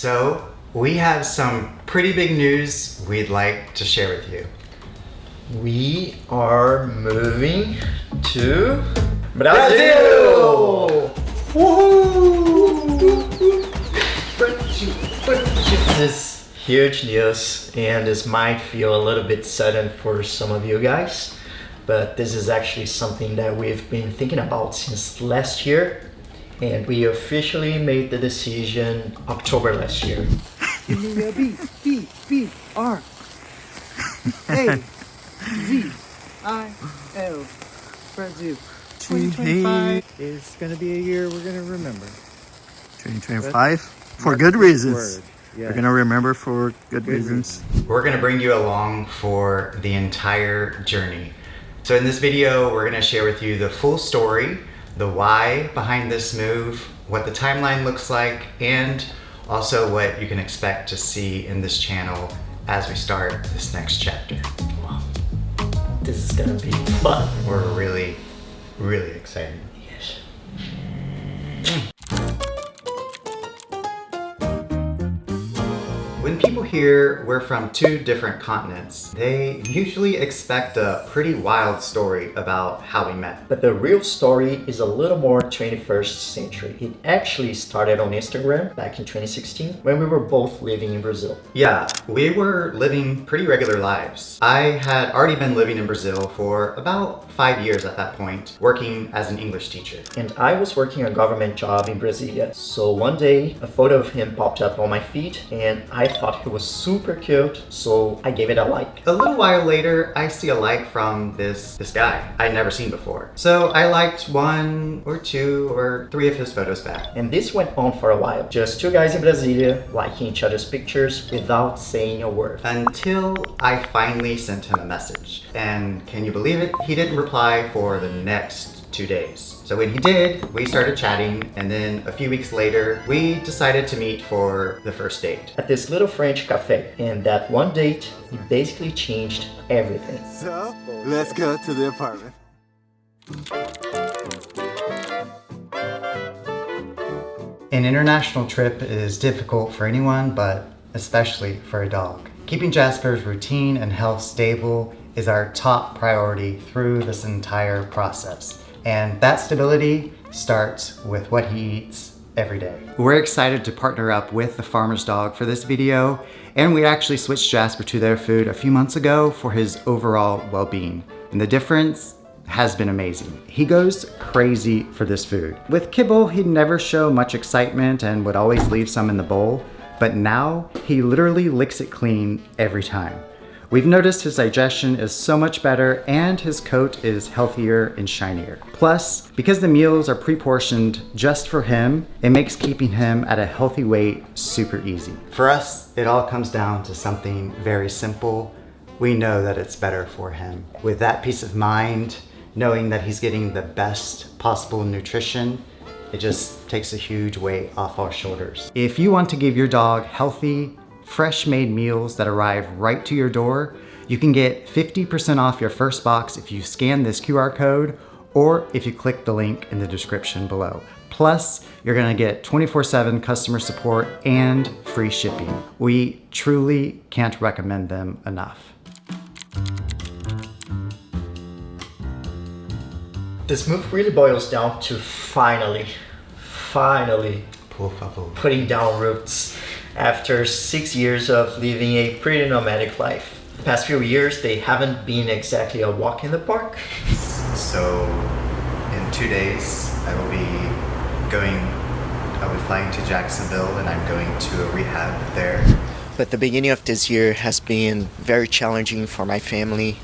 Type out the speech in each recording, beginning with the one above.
So, we have some pretty big news we'd like to share with you. We are moving to Brazil! Woohoo! This is huge news, and this might feel a little bit sudden for some of you guys, but this is actually something that we've been thinking about since last year, and we officially made the decision October last year. B-R-A-Z-I-L Brazil 2025 is gonna be a year we're gonna remember. 2025 for good reasons. Word. Yes. We're gonna remember for good reasons. We're gonna bring you along for the entire journey. So in this video, we're gonna share with you the full story, the why behind this move, what the timeline looks like, and also what you can expect to see in this channel as we start this next chapter. Wow. This is gonna be fun. We're really, really excited. Yes. When people hear we're from two different continents, they usually expect a pretty wild story about how we met. But the real story is a little more 21st century. It actually started on Instagram back in 2016 when we were both living in Brazil. Yeah, we were living pretty regular lives. I had already been living in Brazil for about 5 years at that point, working as an English teacher. And I was working a government job in Brasilia. So one day, a photo of him popped up on my feed, and I thought he was super cute, so I gave it a like. A little while later, I see a like from this guy I'd never seen before. So I liked 1 or 2 or 3 of his photos back. And this went on for a while. Just two guys in Brasilia liking each other's pictures without saying a word. Until I finally sent him a message. And can you believe it? He didn't reply for the next 2 days. So when he did, we started chatting, and then a few weeks later, we decided to meet for the first date. At this little French cafe, and that one date, it basically changed everything. So, let's go to the apartment. An international trip is difficult for anyone, but especially for a dog. Keeping Jasper's routine and health stable is our top priority through this entire process. And that stability starts with what he eats every day. We're excited to partner up with the Farmer's Dog for this video, and we actually switched Jasper to their food a few months ago for his overall well-being. And the difference has been amazing. He goes crazy for this food. With kibble, he'd never show much excitement and would always leave some in the bowl, but now he literally licks it clean every time. We've noticed his digestion is so much better and his coat is healthier and shinier. Plus, because the meals are pre-portioned just for him, it makes keeping him at a healthy weight super easy. For us, it all comes down to something very simple. We know that it's better for him. With that peace of mind, knowing that he's getting the best possible nutrition, it just takes a huge weight off our shoulders. If you want to give your dog healthy, fresh made meals that arrive right to your door, you can get 50% off your first box if you scan this QR code or if you click the link in the description below. Plus, you're gonna get 24/7 customer support and free shipping. We truly can't recommend them enough. This move really boils down to finally Por favor. putting down roots after 6 years of living a pretty nomadic life. The past few years, they haven't been exactly a walk in the park. So in 2 days, I'll be flying to Jacksonville, and I'm going to a rehab there. But the beginning of this year has been very challenging for my family.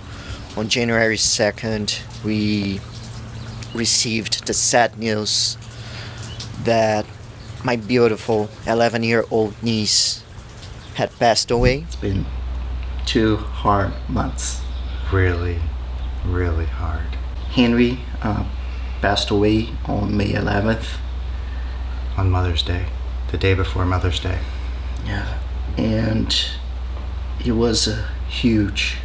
On January 2nd, we received the sad news that my beautiful 11-year-old niece had passed away. It's been 2 hard months. Really, really hard. Henry passed away on May 11th. On Mother's Day, the day before Mother's Day. Yeah, and it was a huge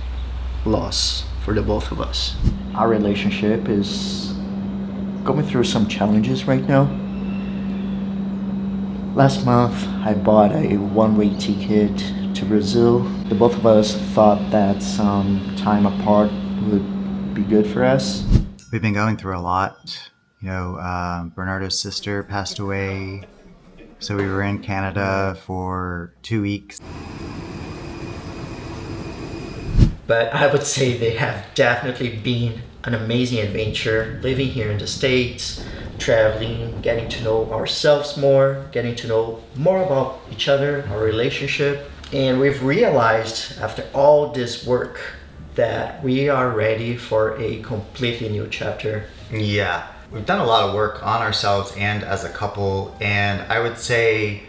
loss for the both of us. Our relationship is going through some challenges right now. Last month, I bought a one-way ticket to Brazil. The both of us thought that some time apart would be good for us. We've been going through a lot. Bernardo's sister passed away, so we were in Canada for 2 weeks. But I would say they have definitely been an amazing adventure, living here in the States, traveling, getting to know ourselves more, getting to know more about each other, our relationship. And we've realized after all this work that we are ready for a completely new chapter. Yeah, we've done a lot of work on ourselves and as a couple, and I would say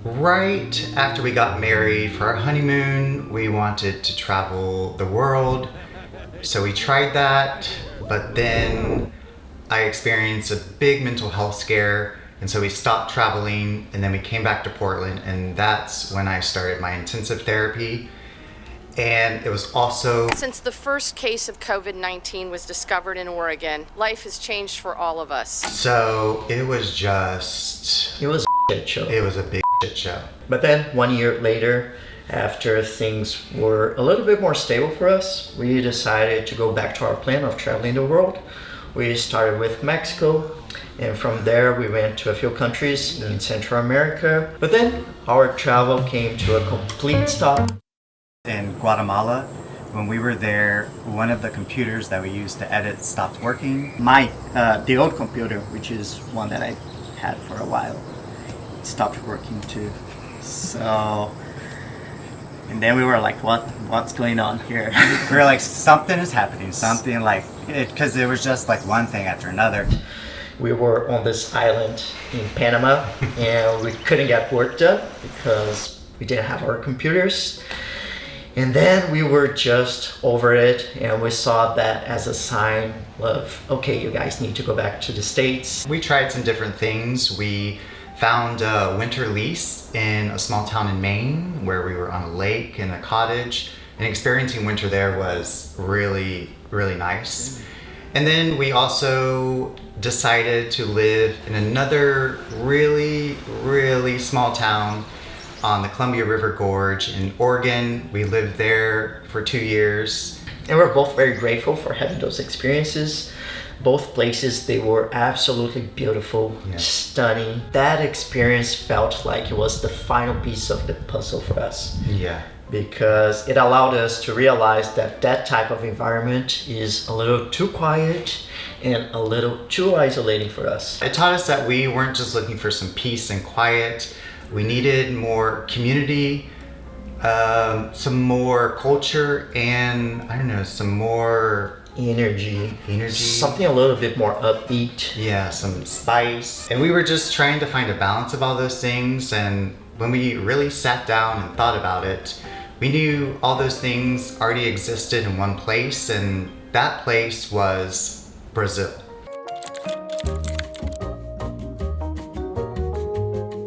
right after we got married for our honeymoon, we wanted to travel the world. So we tried that, but then I experienced a big mental health scare, and so we stopped traveling, and then we came back to Portland, and that's when I started my intensive therapy. And it was also... Since the first case of COVID-19 was discovered in Oregon, life has changed for all of us. So it was just... It was a shit show. It was a big shit show. But then 1 year later, after things were a little bit more stable for us, we decided to go back to our plan of traveling the world. We started with Mexico, and from there we went to a few countries in Central America. But then our travel came to a complete stop. In Guatemala, when we were there, one of the computers that we used to edit stopped working. The old computer, which is one that I had for a while, stopped working too. So, and then we were like, what's going on here? We were like, something is happening, something like it, because it was just like one thing after another. We were on this island in Panama, and we couldn't get work done because we didn't have our computers. And then we were just over it, and we saw that as a sign of, okay, you guys need to go back to the States. We tried some different things. We found a winter lease in a small town in Maine where we were on a lake in a cottage, and experiencing winter there was really, really nice. And then we also decided to live in another really, really small town on the Columbia River Gorge in Oregon. We lived there for 2 years. And we're both very grateful for having those experiences. Both places, they were absolutely beautiful, stunning. That experience felt like it was the final piece of the puzzle for us. Yeah. Because it allowed us to realize that that type of environment is a little too quiet and a little too isolating for us. It taught us that we weren't just looking for some peace and quiet. We needed more community, some more culture, and I don't know, some more energy. Something Something a little bit more upbeat. Yeah, some spice. And we were just trying to find a balance of all those things, and when we really sat down and thought about it, we knew all those things already existed in one place, and that place was Brazil.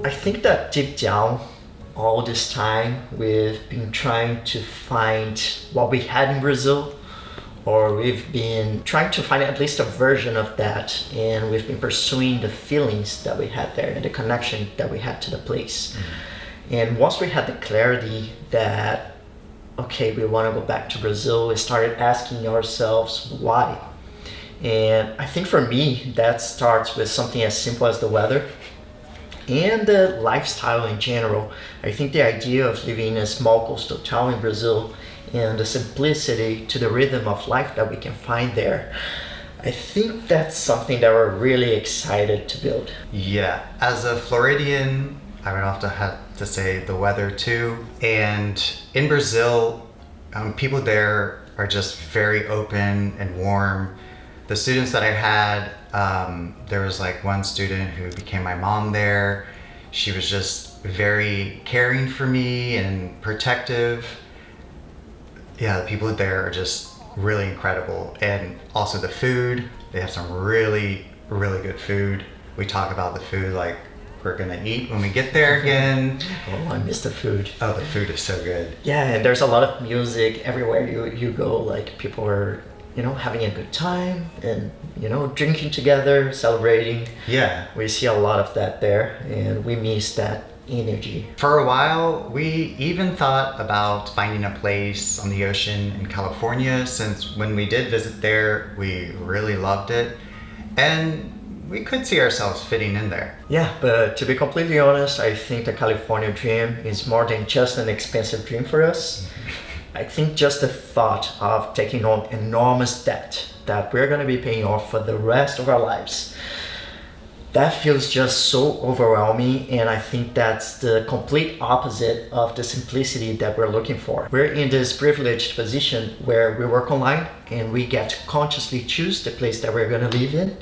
I think that deep down, all this time, we've been trying to find what we had in Brazil, or we've been trying to find at least a version of that, and we've been pursuing the feelings that we had there and the connection that we had to the place. And once we had the clarity that, okay, we want to go back to Brazil, we started asking ourselves why. And I think for me, that starts with something as simple as the weather and the lifestyle in general. I think the idea of living in a small coastal town in Brazil and the simplicity to the rhythm of life that we can find there, I think that's something that we're really excited to build. Yeah, as a Floridian, I would often have to say the weather too. And in Brazil, people there are just very open and warm. The students that I had, there was like one student who became my mom there. She was just very caring for me and protective. Yeah, the people there are just really incredible. And also the food, they have some really, really good food. We talk about the food like we're gonna eat when we get there again. Oh, I miss the food. Oh, the food is so good. Yeah, and there's a lot of music everywhere you go. Like people are having a good time and, drinking together, celebrating. Yeah. We see a lot of that there, and we miss that energy. For a while, we even thought about finding a place on the ocean in California, since when we did visit there, we really loved it. And we could see ourselves fitting in there. Yeah, but to be completely honest, I think the California dream is more than just an expensive dream for us. I think just the thought of taking on enormous debt that we're going to be paying off for the rest of our lives, that feels just so overwhelming, and I think that's the complete opposite of the simplicity that we're looking for. We're in this privileged position where we work online and we get to consciously choose the place that we're going to live in.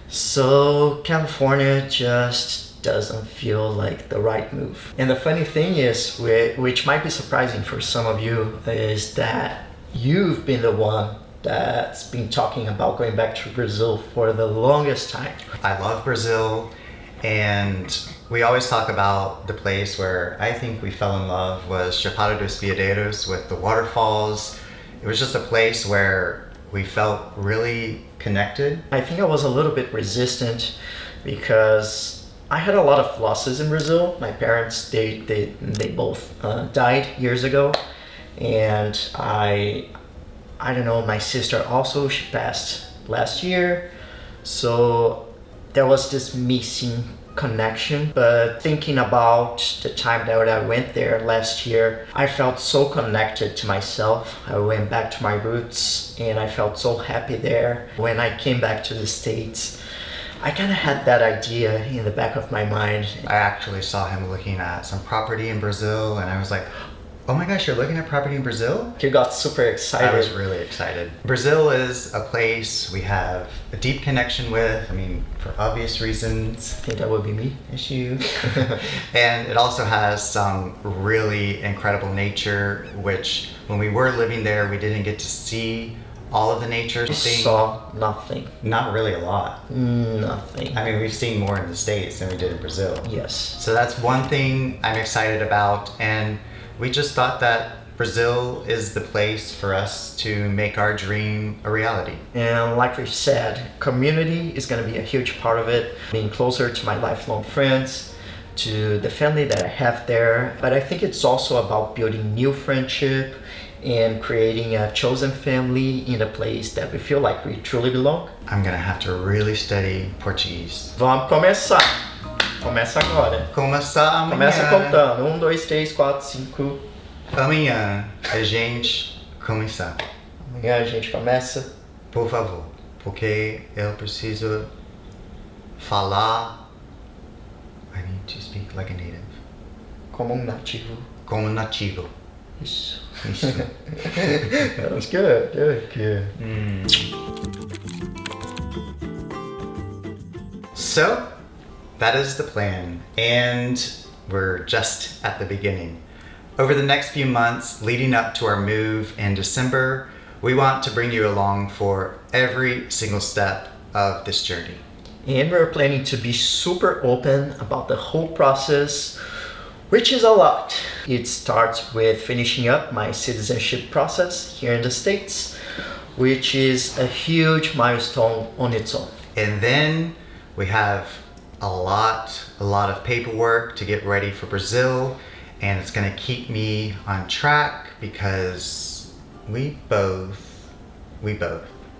So California just doesn't feel like the right move. And the funny thing is, which might be surprising for some of you, is that you've been the one that's been talking about going back to Brazil for the longest time. I love Brazil, and we always talk about the place where I think we fell in love was Chapada dos Veadeiros with the waterfalls. It was just a place where we felt really connected. I think I was a little bit resistant because I had a lot of losses in Brazil. My parents, they both died years ago, and I don't know, my sister also, she passed last year. So there was this missing connection. But thinking about the time that I went there last year, I felt so connected to myself. I went back to my roots and I felt so happy there. When I came back to the States, I kind of had that idea in the back of my mind. I actually saw him looking at some property in Brazil, and I was like, oh my gosh, you're looking at property in Brazil? You got super excited. I was really excited. Brazil is a place we have a deep connection with, for obvious reasons. I think that would be me. It's you. And it also has some really incredible nature, which when we were living there, we didn't get to see all of the nature. We saw nothing. Not really a lot. Nothing. We've seen more in the States than we did in Brazil. Yes. So that's one thing I'm excited about, and we just thought that Brazil is the place for us to make our dream a reality. And like we've said, community is going to be a huge part of it. Being closer to my lifelong friends, to the family that I have there. But I think it's also about building new friendship and creating a chosen family in a place that we feel like we truly belong. I'm gonna have to really study Portuguese. Vamos começar. Começa agora. Começar amanhã. Começa contando. 1, 2, 3, 4, 5. Amanhã a gente começar. Amanhã a gente começa. Por favor, porque eu preciso falar. I need to speak like a native. Como nativo. Como nativo. Isso. Isso. That was good. Good. So, that is the plan, and we're just at the beginning. Over the next few months leading up to our move in December, we want to bring you along for every single step of this journey. And we're planning to be super open about the whole process, which is a lot. It starts with finishing up my citizenship process here in the States, which is a huge milestone on its own. And then we have a lot of paperwork to get ready for Brazil, and it's gonna keep me on track because we both,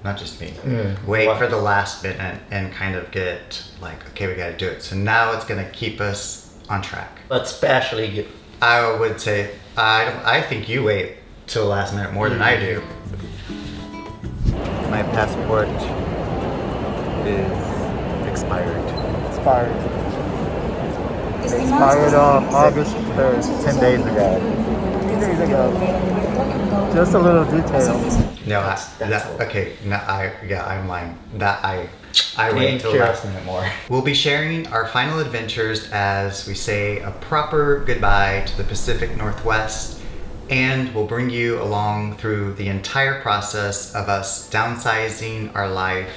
not just me, wait for the last minute and kind of get like, okay, we gotta do it. So now it's gonna keep us on track. But especially you. I would say, I think you wait till the last minute more than I do. My passport is expired. Expired on August 3rd, 10 days ago. 10 days ago. Just a little detail. No, I'm lying. I wait till the last minute more. We'll be sharing our final adventures as we say a proper goodbye to the Pacific Northwest, and we'll bring you along through the entire process of us downsizing our life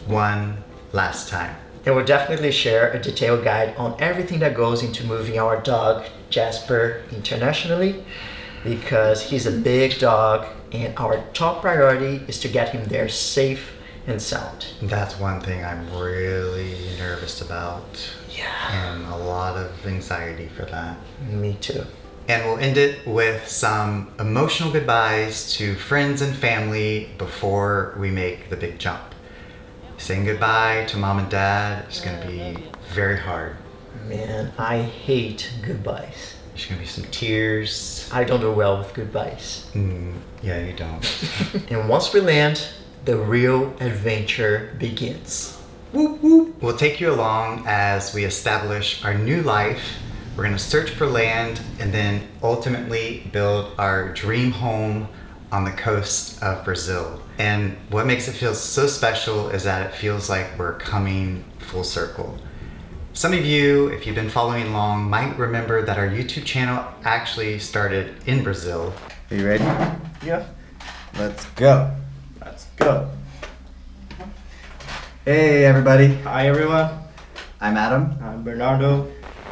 one last time. And we'll definitely share a detailed guide on everything that goes into moving our dog, Jasper, internationally. because he's a big dog and our top priority is to get him there safe and sound. That's one thing I'm really nervous about. Yeah. And a lot of anxiety for that. Me too. And we'll end it with some emotional goodbyes to friends and family before we make the big jump. Saying goodbye to mom and dad is going to be very hard. Man, I hate goodbyes. There's going to be some tears. I don't do well with goodbyes. Yeah, you don't. And once we land, the real adventure begins. Whoop, whoop. We'll take you along as we establish our new life. We're going to search for land and then ultimately build our dream home on the coast of Brazil. And what makes it feel so special is that it feels like we're coming full circle. Some of you, if you've been following along, might remember that our YouTube channel actually started in Brazil. Are you ready? Yeah. Let's go. Let's go. Hey everybody. Hi everyone. I'm Adam. I'm Bernardo.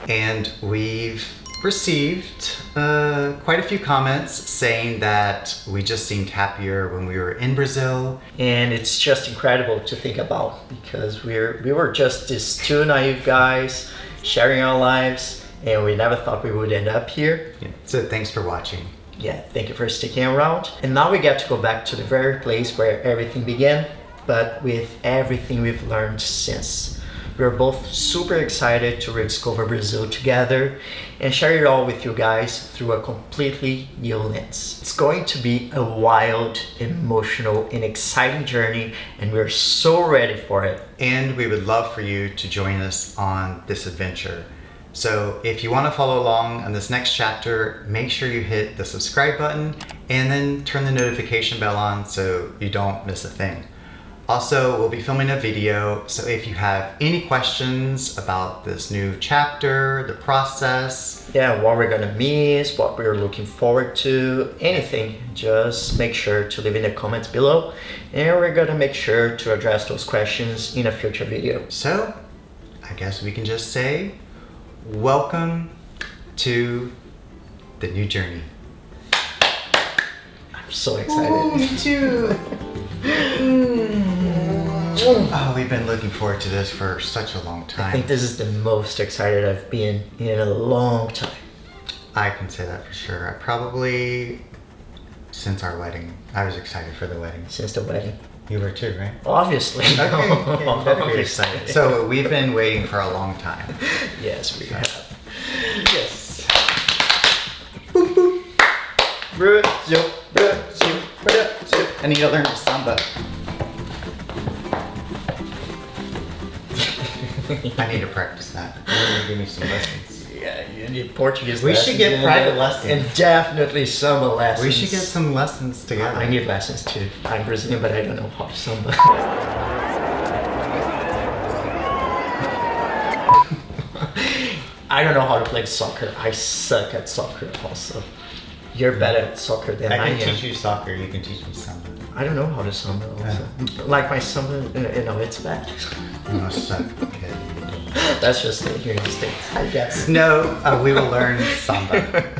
And we've received quite a few comments saying that we just seemed happier when we were in Brazil. And it's just incredible to think about because we were just these two naive guys sharing our lives and we never thought we would end up here. So thanks for watching. Yeah, thank you for sticking around. And now we get to go back to the very place where everything began, but with everything we've learned since. We're both super excited to rediscover Brazil together and share it all with you guys through a completely new lens. It's going to be a wild, emotional, and exciting journey, and we're so ready for it. And we would love for you to join us on this adventure. So if you want to follow along on this next chapter, make sure you hit the subscribe button and then turn the notification bell on so you don't miss a thing. Also, we'll be filming a video, so if you have any questions about this new chapter, the process, Yeah, what we're gonna miss, what we're looking forward to, anything, just make sure to leave in the comments below and we're gonna make sure to address those questions in a future video. so I guess we can just say, welcome to the new journey. I'm so excited. Me too. Oh, we've been looking forward to this for such a long time. I think this is the most excited I've been in a long time. I can say that for sure. I probably, since our wedding, I was excited for the wedding. Since the wedding. You were too, right? Obviously. Okay, you better be excited. Obviously. So we've been waiting for a long time. Yes, we have. Yes. Brazil, Brazil, Brazil. I need to learn the samba. I need to practice that. You're gonna give me some lessons. Yeah, you need Portuguese We lessons. should get private lessons. And definitely samba lessons. We should get some lessons together. I need lessons too. I'm Brazilian, but I don't know how to samba. I don't know how to play soccer. I suck at soccer also. You're better at soccer than I I am. can teach you soccer. You can teach me samba. I don't know how to samba also. Like my samba, it's bad. You must suck. Okay. That's just it here in the States, I guess. No, we will learn samba.